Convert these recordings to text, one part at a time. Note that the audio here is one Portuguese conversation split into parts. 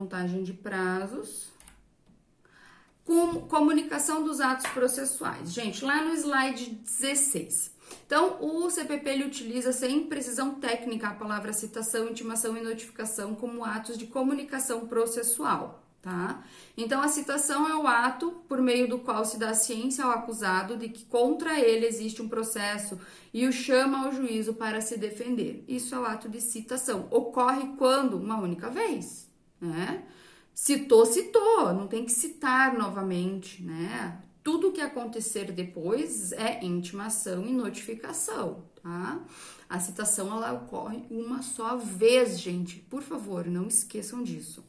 Contagem de prazos, comunicação dos atos processuais. Gente, lá no slide 16. Então, o CPP ele utiliza sem precisão técnica a palavra citação, intimação e notificação como atos de comunicação processual, tá? Então, a citação é o ato por meio do qual se dá ciência ao acusado de que contra ele existe um processo e o chama ao juízo para se defender. Isso é o ato de citação. Ocorre quando? Uma única vez, né? Citou, não tem que citar novamente, né? Tudo que acontecer depois é intimação e notificação, tá? A citação, ela ocorre uma só vez, gente. Por favor, não esqueçam disso.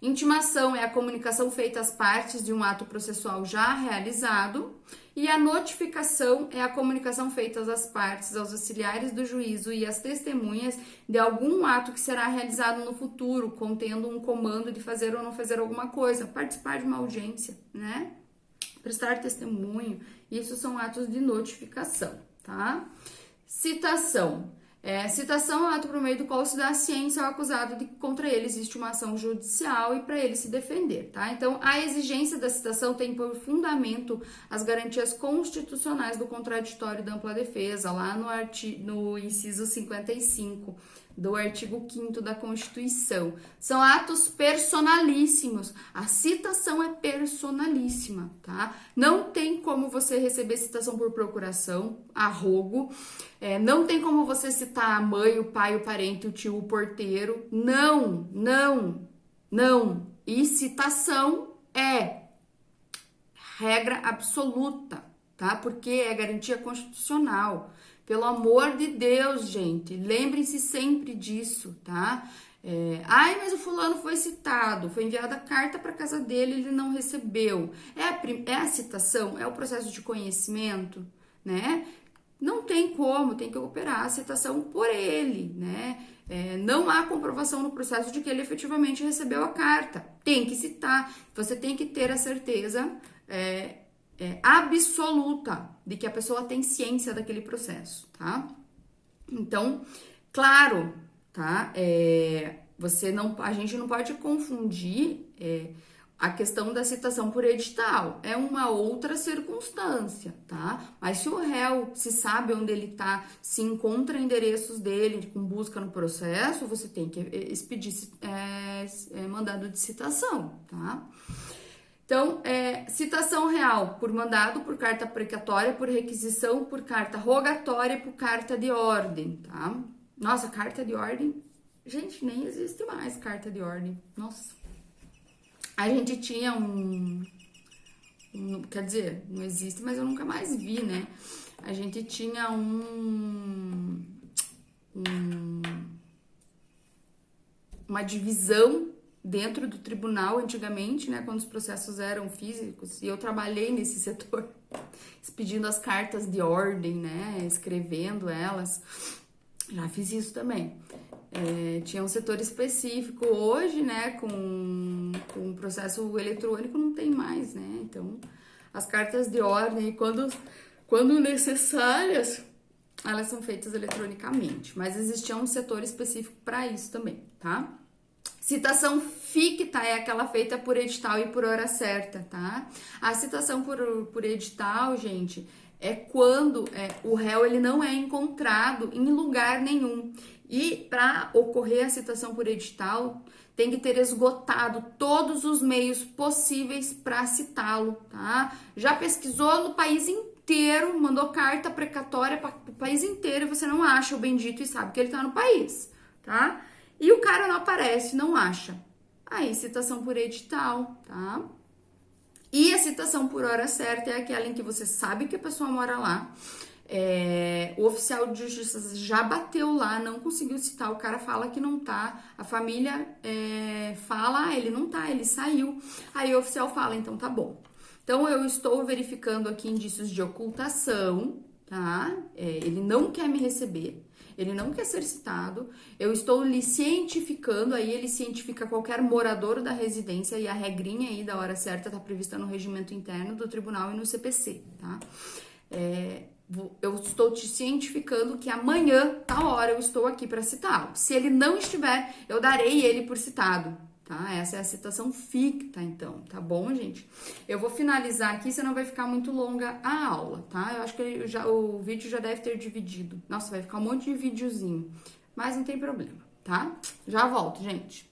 Intimação é a comunicação feita às partes de um ato processual já realizado, e a notificação é a comunicação feita às partes, aos auxiliares do juízo e às testemunhas de algum ato que será realizado no futuro, contendo um comando de fazer ou não fazer alguma coisa, participar de uma audiência, né? Prestar testemunho, isso são atos de notificação, tá? Citação. Citação é o ato por meio do qual se dá ciência ao acusado de que contra ele existe uma ação judicial e para ele se defender, tá? Então, a exigência da citação tem por fundamento as garantias constitucionais do contraditório e da ampla defesa, lá no inciso 55 do artigo 5º da Constituição. São atos personalíssimos. A citação é personalíssima, tá? Não tem como você receber citação por procuração, arrogo. Não tem como você citar a mãe, o pai, o parente, o tio, o porteiro. Não. E citação é regra absoluta, tá? Porque é garantia constitucional. Pelo amor de Deus, gente, lembrem-se sempre disso, tá? Mas o fulano foi citado, foi enviada a carta para casa dele, ele não recebeu. É a citação, é o processo de conhecimento, né? Não tem como, tem que operar a citação por ele, né? Não há comprovação no processo de que ele efetivamente recebeu a carta. Tem que citar, você tem que ter a certeza absoluta de que a pessoa tem ciência daquele processo, tá? Então, claro, tá? A gente não pode confundir a questão da citação por edital, é uma outra circunstância, tá? Mas se o réu se sabe onde ele tá, se encontra endereços dele com busca no processo, você tem que expedir mandado de citação, tá? Então, citação real por mandado, por carta precatória, por requisição, por carta rogatória e por carta de ordem, tá? Nossa, carta de ordem, gente, nem existe mais carta de ordem, nossa. A gente tinha quer dizer, não existe, mas eu nunca mais vi, né? A gente tinha uma divisão dentro do tribunal antigamente, né, quando os processos eram físicos, e eu trabalhei nesse setor, expedindo as cartas de ordem, né, escrevendo elas, já fiz isso também. Tinha um setor específico, hoje, né, com processo eletrônico não tem mais, né, então as cartas de ordem, quando necessárias, elas são feitas eletronicamente, mas existia um setor específico para isso também, tá? Citação ficta é aquela feita por edital e por hora certa, tá? A citação por edital, gente, é quando o réu ele não é encontrado em lugar nenhum. E para ocorrer a citação por edital, tem que ter esgotado todos os meios possíveis para citá-lo, tá? Já pesquisou no país inteiro, mandou carta precatória para o país inteiro e você não acha o bendito e sabe que ele tá no país, tá? E o cara não aparece, não acha. Aí, citação por edital, tá? E a citação por hora certa é aquela em que você sabe que a pessoa mora lá. O oficial de justiça já bateu lá, não conseguiu citar, o cara fala que não tá. A família fala, ele não tá, ele saiu. Aí o oficial fala, então tá bom. Então, eu estou verificando aqui indícios de ocultação, tá? Ele não quer me receber. Ele não quer ser citado, eu estou lhe cientificando, aí ele cientifica qualquer morador da residência e a regrinha aí da hora certa tá prevista no regimento interno do tribunal e no CPC, tá? Eu estou te cientificando que amanhã, tal hora, eu estou aqui para citá-lo. Se ele não estiver, eu darei ele por citado, tá? Essa é a situação ficta, então, tá bom, gente? Eu vou finalizar aqui, senão vai ficar muito longa a aula, tá? Eu acho que o vídeo já deve ter dividido. Nossa, vai ficar um monte de videozinho, mas não tem problema, tá? Já volto, gente.